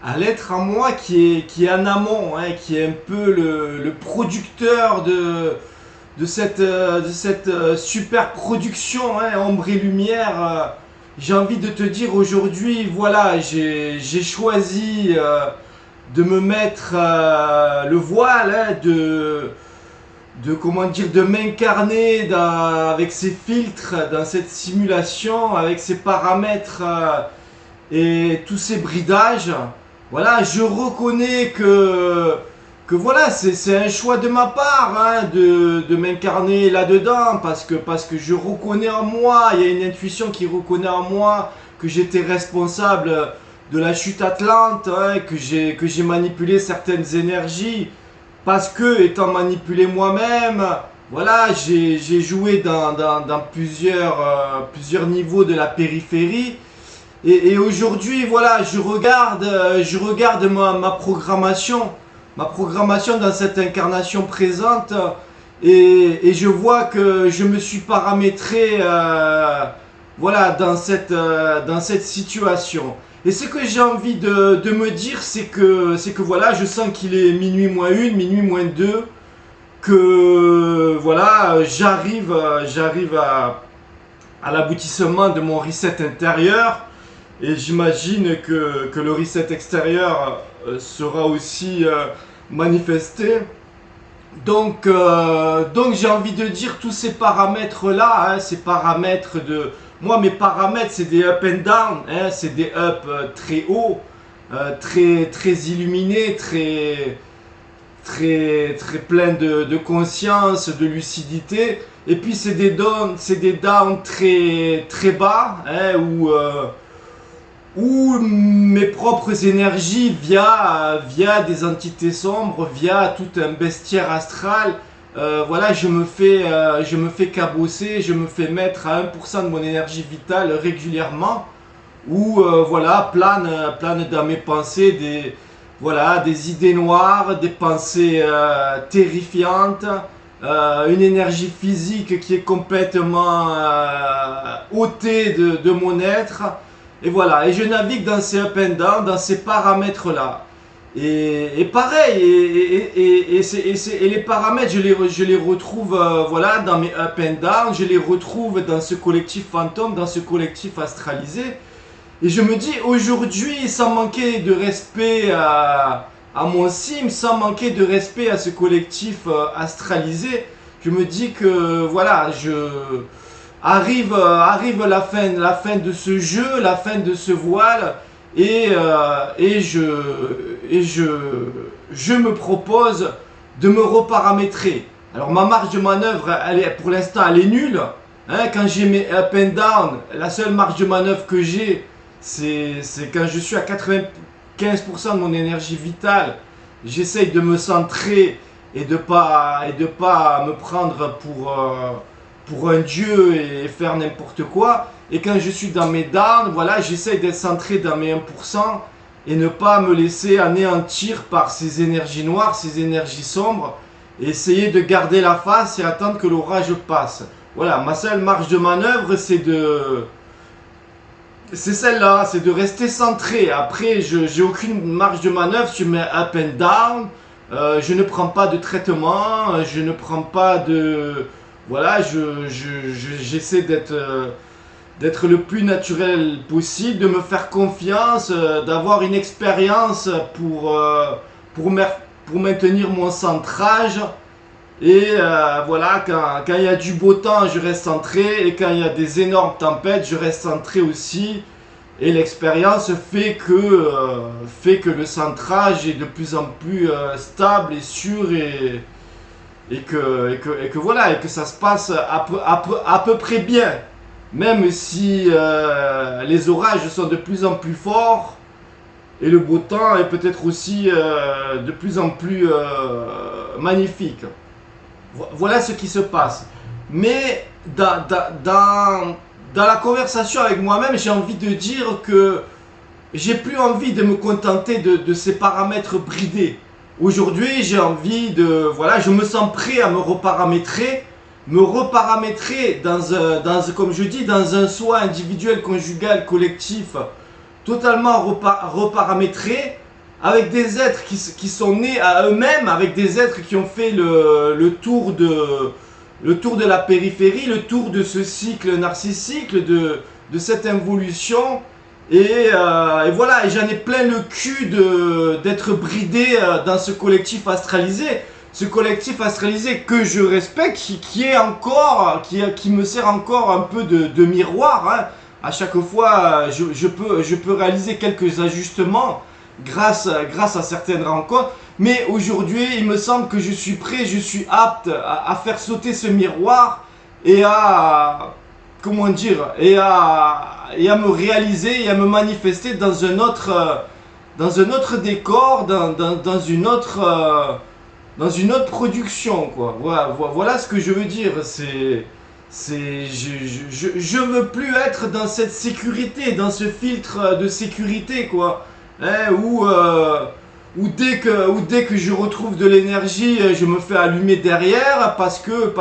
à l'être en moi qui est en amont, hein, qui est un peu le producteur de cette super production, hein, ombre et lumière. J'ai envie de te dire aujourd'hui, voilà, j'ai choisi de me mettre le voile, hein, de comment dire, de m'incarner avec ces filtres dans cette simulation, avec ces paramètres et tous ces bridages. Voilà, je reconnais que voilà, c'est un choix de ma part, hein, de m'incarner là-dedans parce que je reconnais en moi, il y a une intuition qui reconnaît en moi que j'étais responsable de la chute Atlante, hein, que j'ai manipulé certaines énergies parce que étant manipulé moi-même, voilà, j'ai joué dans plusieurs niveaux de la périphérie. Et aujourd'hui, voilà, je regarde ma programmation dans cette incarnation présente, et je vois que je me suis paramétré, voilà, dans cette situation. Et ce que j'ai envie de me dire, c'est que voilà, je sens qu'il est minuit moins une, minuit moins deux, que voilà, j'arrive à l'aboutissement de mon reset intérieur. Et j'imagine que le reset extérieur sera aussi manifesté. Donc j'ai envie de dire tous ces paramètres-là, hein, ces paramètres de... Moi, mes paramètres, c'est des up and down, hein, c'est des up très hauts, très illuminés, très plein de conscience, de lucidité. Et puis c'est des downs très bas, hein, où mes propres énergies via des entités sombres, via tout un bestiaire astral, voilà, je me fais cabosser, je me fais mettre à 1% de mon énergie vitale régulièrement, où voilà, plane dans mes pensées voilà, des idées noires, des pensées terrifiantes, une énergie physique qui est complètement ôtée de mon être. Et voilà, et je navigue dans ces up and down, dans ces paramètres-là. Et pareil, et les paramètres, je les retrouve voilà, dans mes up and down, je les retrouve dans ce collectif fantôme, dans ce collectif astralisé. Et je me dis aujourd'hui, sans manquer de respect à mon sim, sans manquer de respect à ce collectif astralisé, je me dis que voilà, arrive la fin de ce jeu, la fin de ce voile, et je me propose de me reparamétrer. Alors ma marge de manœuvre, pour l'instant, elle est nulle. Hein, quand j'ai mes up and down, la seule marge de manœuvre que j'ai, c'est quand je suis à 95% de mon énergie vitale. J'essaye de me centrer et de pas me prendre pour un dieu et faire n'importe quoi. Et quand je suis dans mes downs, voilà, j'essaye d'être centré dans mes 1% et ne pas me laisser anéantir par ces énergies noires, ces énergies sombres, et essayer de garder la face et attendre que l'orage passe. Voilà, ma seule marge de manœuvre, c'est celle-là, c'est de rester centré. Après, je j'ai aucune marge de manœuvre sur mes up and down. Je ne prends pas de traitement, je ne prends pas de... Voilà, j'essaie d'être le plus naturel possible, de me faire confiance, d'avoir une expérience pour, pour maintenir mon centrage. Et voilà, quand il y a du beau temps, je reste centré. Et quand il y a des énormes tempêtes, je reste centré aussi. Et l'expérience fait que le centrage est de plus en plus stable et sûr. Et que voilà, et que ça se passe à peu près bien. Même si les orages sont de plus en plus forts. Et le beau temps est peut-être aussi de plus en plus magnifique. Voilà ce qui se passe. Mais dans la conversation avec moi-même, j'ai envie de dire que j'ai plus envie de me contenter de ces paramètres bridés. Aujourd'hui, j'ai envie de... Voilà, je me sens prêt à me reparamétrer comme je dis, dans un soi individuel, conjugal, collectif, totalement reparamétré, avec des êtres qui sont nés à eux-mêmes, avec des êtres qui ont fait le tour de la périphérie, le tour de ce cycle narcissique, de cette involution. Et voilà, et j'en ai plein le cul d'être bridé dans ce collectif astralisé. Ce collectif astralisé que je respecte, qui me sert encore un peu de miroir. Hein. À chaque fois, je peux réaliser quelques ajustements grâce à certaines rencontres. Mais aujourd'hui, il me semble que je suis prêt, je suis apte à faire sauter ce miroir et à, comment dire, et à me réaliser et à me manifester dans un autre décor, dans une autre production, quoi. Voilà ce que je veux dire. Je veux plus être dans cette sécurité, dans ce filtre de sécurité, quoi. Hein, où dès que je retrouve de l'énergie, je me fais allumer derrière parce que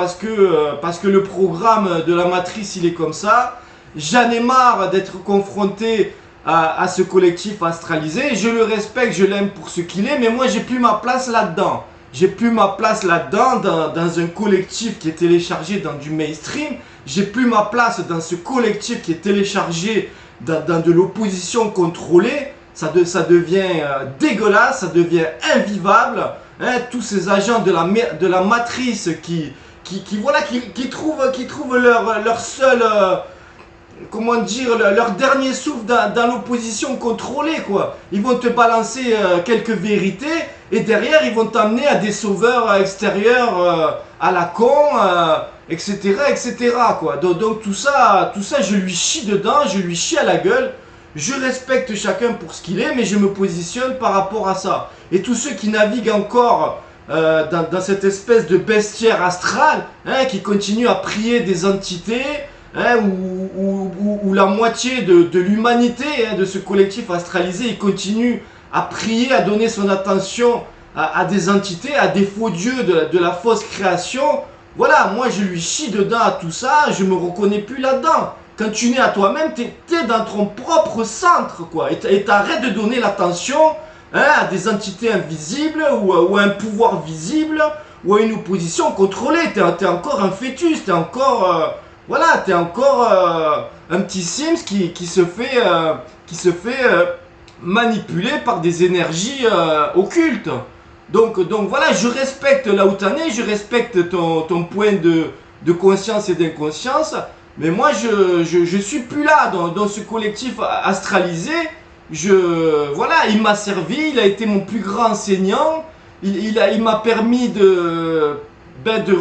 le programme de la matrice, il est comme ça. J'en ai marre d'être confronté à ce collectif astralisé. Je le respecte, je l'aime pour ce qu'il est, mais moi, j'ai plus ma place là-dedans. J'ai plus ma place là-dedans, dans un collectif qui est téléchargé dans du mainstream. J'ai plus ma place dans ce collectif qui est téléchargé dans de l'opposition contrôlée. Ça devient dégueulasse, ça devient invivable. Hein, tous ces agents de la matrice qui trouvent leur seul, comment dire, leur dernier souffle dans l'opposition contrôlée, quoi. Ils vont te balancer quelques vérités et derrière ils vont t'amener à des sauveurs extérieurs à la con, etc., etc., quoi. Donc tout ça, je lui chie dedans, je lui chie à la gueule. Je respecte chacun pour ce qu'il est, mais je me positionne par rapport à ça. Et tous ceux qui naviguent encore dans cette espèce de bestiaire astral, hein, qui continuent à prier des entités, hein, où la moitié de l'humanité, hein, de ce collectif astralisé, il continue à prier, à donner son attention à des entités, à des faux dieux de la fausse création. Voilà, moi je lui chie dedans à tout ça, je me reconnais plus là-dedans. Quand tu nais à toi-même, t'es dans ton propre centre, quoi. Et t'arrêtes de donner l'attention, hein, à des entités invisibles ou à un pouvoir visible ou à une opposition contrôlée. T'es encore un fœtus, t'es encore, t'es encore un petit Sims qui se fait manipuler par des énergies occultes. Donc voilà, je respecte là où t'en es, je respecte ton point de conscience et d'inconscience. Mais moi, je suis plus là dans ce collectif astralisé. Voilà, il m'a servi, il a été mon plus grand enseignant. Il m'a permis de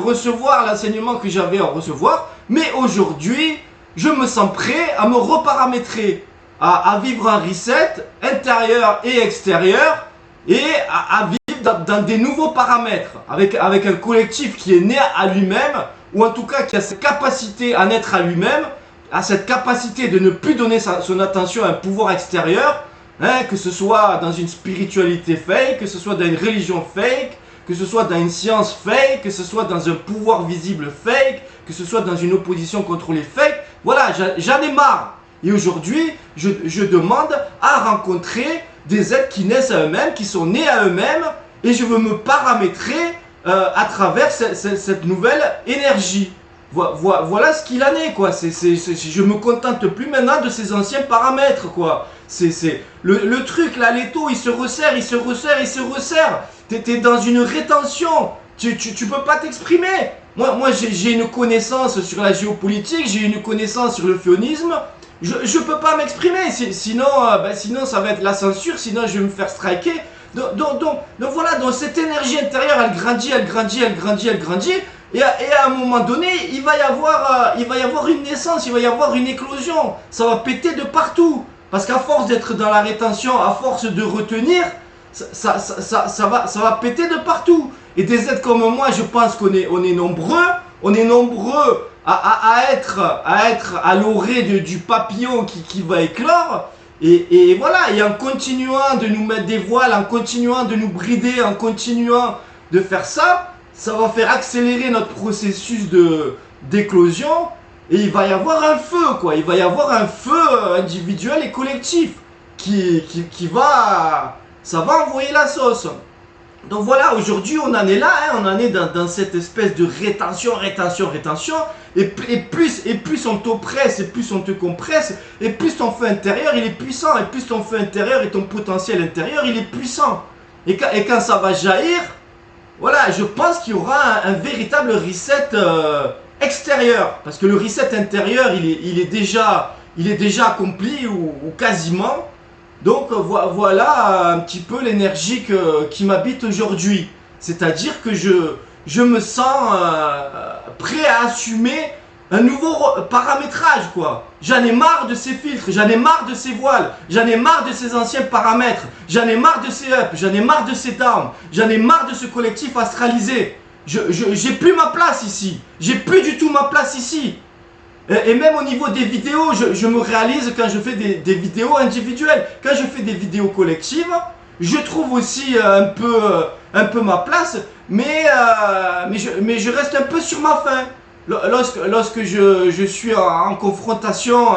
recevoir l'enseignement que j'avais à recevoir. Mais aujourd'hui, je me sens prêt à me reparamétrer, à vivre un reset intérieur et extérieur et à vivre dans des nouveaux paramètres avec un collectif qui est né à lui-même, ou en tout cas qui a cette capacité à naître à lui-même, a cette capacité de ne plus donner son attention à un pouvoir extérieur, hein, que ce soit dans une spiritualité fake, que ce soit dans une religion fake, que ce soit dans une science fake, que ce soit dans un pouvoir visible fake, que ce soit dans une opposition contrôlée fake. Voilà, j'en ai marre. Et aujourd'hui, je demande à rencontrer des êtres qui naissent à eux-mêmes, qui sont nés à eux-mêmes, et je veux me paramétrer à travers cette nouvelle énergie. Voilà ce qu'il en est, quoi. Je me contente plus maintenant de ces anciens paramètres, quoi. Le truc là, l'étau, il se resserre, il se resserre, il se resserre. T'es dans une rétention. Tu peux pas t'exprimer. Moi j'ai une connaissance sur la géopolitique, j'ai une connaissance sur le fionisme. Je peux pas m'exprimer, sinon ça va être la censure, sinon je vais me faire striker. Donc voilà, donc cette énergie intérieure, elle grandit, elle grandit, elle grandit, elle grandit. Et à un moment donné, il va y avoir une naissance, il va y avoir une éclosion. Ça va péter de partout. Parce qu'à force d'être dans la rétention, à force de retenir, ça va péter de partout. Et des êtres comme moi, je pense qu'on est nombreux. On est nombreux à être à l'orée du papillon qui va éclore. Et voilà, et en continuant de nous mettre des voiles, en continuant de nous brider, en continuant de faire ça, ça va faire accélérer notre processus d'éclosion. Et il va y avoir un feu, quoi. Il va y avoir un feu individuel et collectif qui va ça va envoyer la sauce. Donc voilà, aujourd'hui on en est là, hein, on en est dans cette espèce de rétention, et plus on t'oppresse, et plus on te compresse, et plus ton feu intérieur il est puissant, et plus ton feu intérieur et ton potentiel intérieur il est puissant. Et quand ça va jaillir, voilà, je pense qu'il y aura un véritable reset extérieur, parce que le reset intérieur il est déjà accompli ou quasiment. Donc voilà un petit peu l'énergie qui m'habite aujourd'hui. C'est-à-dire que je me sens prêt à assumer un nouveau paramétrage, quoi. J'en ai marre de ces filtres, j'en ai marre de ces voiles, j'en ai marre de ces anciens paramètres, j'en ai marre de ces ups, j'en ai marre de ces downs, j'en ai marre de ce collectif astralisé. J'ai plus ma place ici, j'ai plus du tout ma place ici. Et même au niveau des vidéos, je me réalise quand je fais des vidéos individuelles. Quand je fais des vidéos collectives, je trouve aussi un peu ma place, mais je reste un peu sur ma faim. Lorsque je suis en confrontation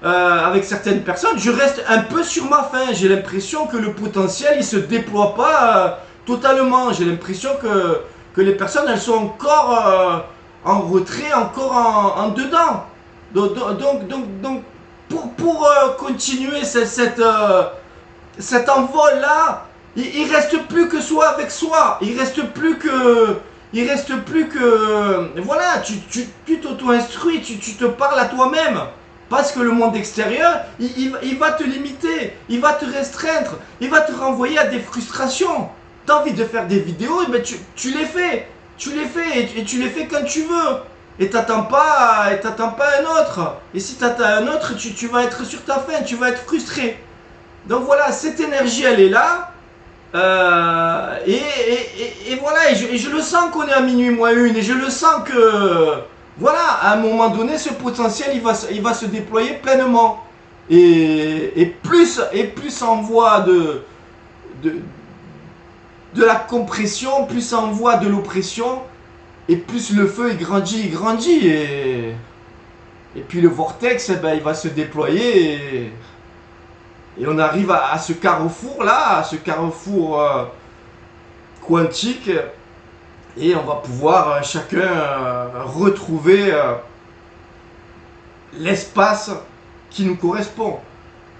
avec certaines personnes, je reste un peu sur ma faim. J'ai l'impression que le potentiel, il se déploie pas totalement. J'ai l'impression que les personnes, elles sont encore en retrait, encore en dedans. Donc pour continuer cet envol-là, il reste plus que soi avec soi. Il reste plus que... Voilà, tu t'auto-instruis, tu te parles à toi-même. Parce que le monde extérieur, il va te limiter, il va te restreindre, il va te renvoyer à des frustrations. Tu as envie de faire des vidéos, mais tu les fais. Tu les fais et tu les fais quand tu veux. Et t'attends pas un autre. Et si t'attends un autre, tu vas être sur ta faim, tu vas être frustré. Donc voilà, cette énergie, elle est là. Et voilà, et je le sens qu'on est à minuit moins une. Et je le sens que, voilà, à un moment donné, ce potentiel, il va se déployer pleinement. Et plus on voit de la compression, plus on voit de l'oppression, et plus le feu il grandit, et puis le vortex, eh ben, il va se déployer, et on arrive à ce carrefour là, à ce carrefour quantique, et on va pouvoir chacun retrouver l'espace qui nous correspond.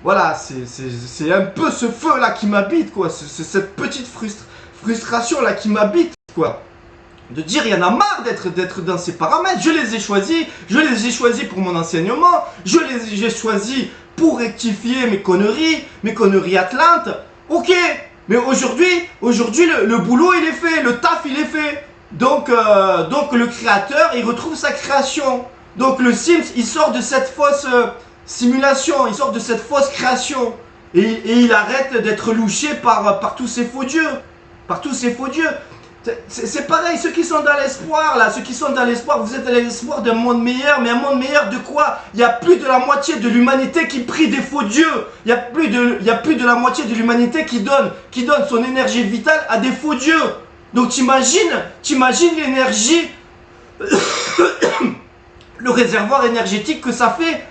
Voilà, c'est un peu ce feu là qui m'habite, quoi, c'est cette petite frustration là qui m'habite, quoi. De dire il y en a marre d'être dans ces paramètres. Je les ai choisis pour mon enseignement, je les ai choisis pour rectifier mes conneries atlantes. Ok, mais aujourd'hui le boulot il est fait, le taf il est fait. Donc le créateur il retrouve sa création. Donc le Sims il sort de cette fausse simulation, il sort de cette fausse création. Et il arrête d'être louché par tous ces faux dieux. Par tous ces faux dieux. C'est pareil, ceux qui sont dans l'espoir, là, ceux qui sont dans l'espoir, vous êtes dans l'espoir d'un monde meilleur, mais un monde meilleur de quoi? Il y a plus de la moitié de l'humanité qui prie des faux dieux. Il y a plus de la moitié de l'humanité qui donne son énergie vitale à des faux dieux. Donc t'imagines l'énergie, le réservoir énergétique que ça fait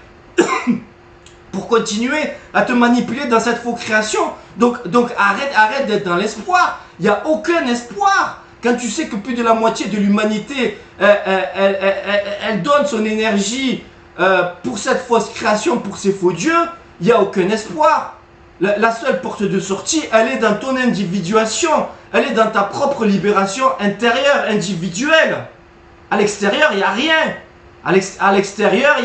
pour continuer à te manipuler dans cette faux création. Donc arrête d'être dans l'espoir. Il n'y a aucun espoir. Quand tu sais que plus de la moitié de l'humanité, elle donne son énergie pour cette fausse création, pour ces faux dieux, il n'y a aucun espoir. La seule porte de sortie, elle est dans ton individuation. Elle est dans ta propre libération intérieure, individuelle. À l'extérieur, il n'y a rien. À l'extérieur,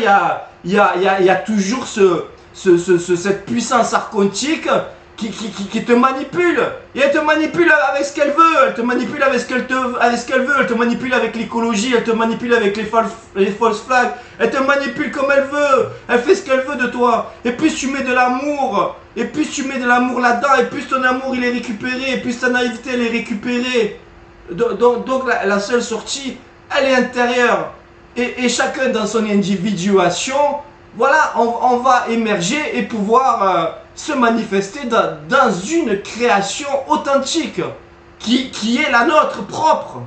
il y a toujours cette puissance archontique qui te manipule. Et elle te manipule avec ce qu'elle veut. Elle te manipule avec ce qu'elle veut. Elle te manipule avec l'écologie. Elle te manipule avec les false flags. Elle te manipule comme elle veut. Elle fait ce qu'elle veut de toi. Et plus tu mets de l'amour, là-dedans, et plus ton amour il est récupéré, et plus ta naïveté elle est récupérée. Donc la seule sortie, elle est intérieure. Et chacun dans son individuation, voilà, on va émerger et pouvoir se manifester dans une création authentique qui est la nôtre propre.